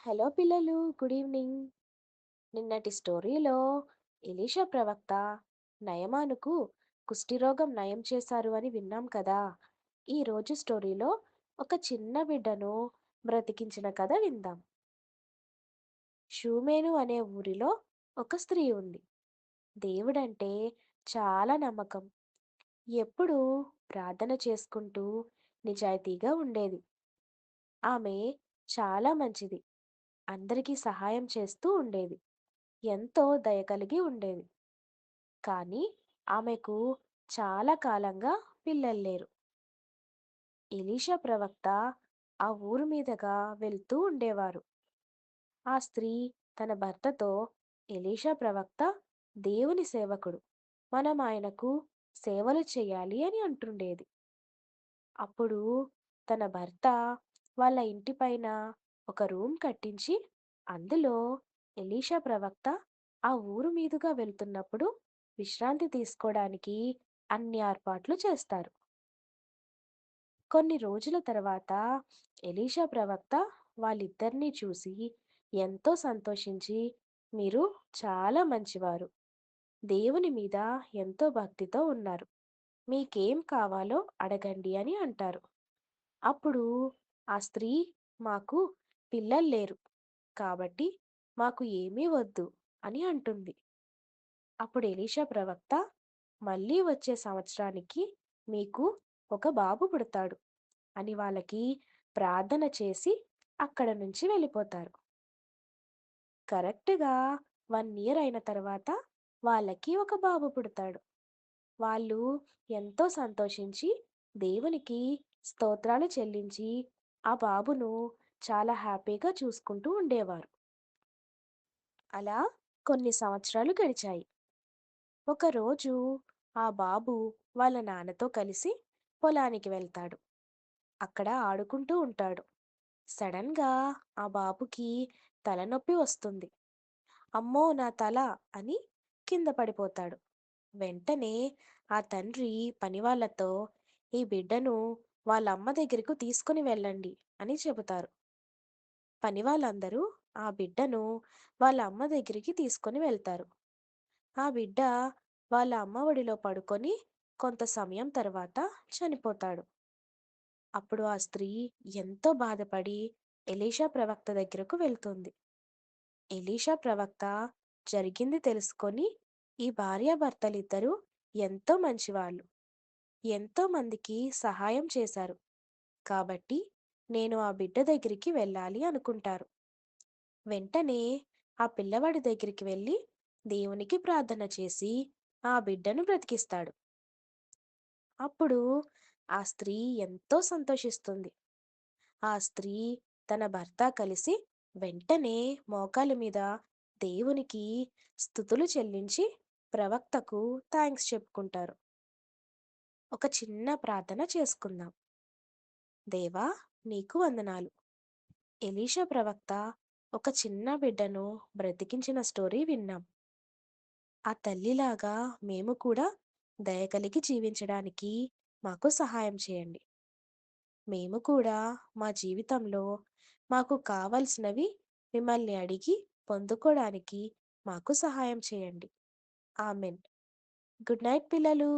Hello పిల్లలు, good evening. నిన్నటి స్టోరీలో ఎలీషా ప్రవక్త నయమానుకు కుష్ఠిరోగం నయం చేశారు అని విన్నాం కదా. ఈ రోజు స్టోరీలో ఒక చిన్న బిడ్డను బ్రతికించిన కథ విందాం. షూమేను అనే ఊరిలో ఒక స్త్రీ ఉంది. దేవుడంటే చాలా నమ్మకం. ఎప్పుడూ ప్రార్థన చేసుకుంటూ నిజాయితీగా ఉండేది. ఆమె చాలా మంచిది. అందరికీ సహాయం చేస్తూ ఉండేది. ఎంతో దయ కలిగి ఉండేది. కానీ ఆమెకు చాలా కాలంగా పిల్లలు లేరు. ఎలీషా ప్రవక్త ఆ ఊరు మీదుగా వెళ్తూ ఉండేవారు. ఆ స్త్రీ తన భర్తతో, ఎలీషా ప్రవక్త దేవుని సేవకుడు, మనం ఆయనకు సేవలు చేయాలి అని అంటుండేది. అప్పుడు తన భర్త వాళ్ళ ఇంటి పైన ఒక రూమ్ కట్టించి అందులో ఎలీషా ప్రవక్త ఆ ఊరు మీదుగా వెళ్తున్నప్పుడు విశ్రాంతి తీసుకోవడానికి అన్ని ఏర్పాట్లు చేస్తారు. కొన్ని రోజుల తర్వాత ఎలీషా ప్రవక్త వాళ్ళిద్దరినీ చూసి ఎంతో సంతోషించి, మీరు చాలా మంచివారు, దేవుని మీద ఎంతో భక్తితో ఉన్నారు, మీకేం కావాలో అడగండి అని అంటారు. అప్పుడు ఆ స్త్రీ, మాకు పిల్లలు లేరు కాబట్టి మాకు ఏమీ వద్దు అని అంటుంది. అప్పుడు ఎలీషా ప్రవక్త, మళ్ళీ వచ్చే సంవత్సరానికి మీకు ఒక బాబు పుడతాడు అని వాళ్ళకి ప్రార్థన చేసి అక్కడ నుంచి వెళ్ళిపోతారు. కరెక్ట్‌గా 1 ఇయర్ అయిన తర్వాత వాళ్ళకి ఒక బాబు పుడతాడు. వాళ్ళు ఎంతో సంతోషించి దేవునికి స్తోత్రాలు చెల్లించి ఆ బాబును చాలా హ్యాపీగా చూసుకుంటూ ఉండేవారు. అలా కొన్ని సంవత్సరాలు గడిచాయి. ఒకరోజు ఆ బాబు వాళ్ళ నాన్నతో కలిసి పొలానికి వెళ్తాడు. అక్కడ ఆడుకుంటూ ఉంటాడు. సడన్‌గా ఆ బాబుకి తలనొప్పి వస్తుంది. అమ్మో నా తల అని కింద పడిపోతాడు. వెంటనే ఆ తండ్రి పనివాళ్ళతో ఈ బిడ్డను వాళ్ళ అమ్మ దగ్గరకు తీసుకుని వెళ్ళండి అని చెబుతారు. పనివాళ్ళందరూ ఆ బిడ్డను వాళ్ళ అమ్మ దగ్గరికి తీసుకొని వెళ్తారు. ఆ బిడ్డ వాళ్ళ అమ్మ ఒడిలో పడుకొని కొంత సమయం తర్వాత చనిపోతాడు. అప్పుడు ఆ స్త్రీ ఎంతో బాధపడి ఎలీషా ప్రవక్త దగ్గరకు వెళ్తుంది. ఎలీషా ప్రవక్త జరిగింది తెలుసుకొని, ఈ భార్యాభర్తలిద్దరూ ఎంతో మంచివాళ్ళు, ఎంతో మందికి సహాయం చేశారు. కాబట్టి నేను ఆ బిడ్డ దగ్గరికి వెళ్ళాలి అనుకుంటారు. వెంటనే ఆ పిల్లవాడి దగ్గరికి వెళ్ళి దేవునికి ప్రార్థన చేసి ఆ బిడ్డను బ్రతికిస్తాడు. అప్పుడు ఆ స్త్రీ ఎంతో సంతోషిస్తుంది. ఆ స్త్రీ తన భర్త కలిసి వెంటనే మోకాలి మీద దేవునికి స్తుతులు చెల్లించి ప్రవక్తకు థాంక్స్ చెప్పుకుంటారు. ఒక చిన్న ప్రార్థన చేసుకుందాం. దేవా, నీకు వందనాలు. ఎలీషా ప్రవక్త ఒక చిన్న బిడ్డను బ్రతికించిన స్టోరీ విన్నాం. ఆ తల్లిలాగా మేము కూడా దయ కలిగి జీవించడానికి మాకు సహాయం చేయండి. మేము కూడా మా జీవితంలో మాకు కావలసినవి మిమ్మల్ని అడిగి పొందుకోవడానికి మాకు సహాయం చేయండి. ఆమెన్. గుడ్ నైట్ పిల్లలు.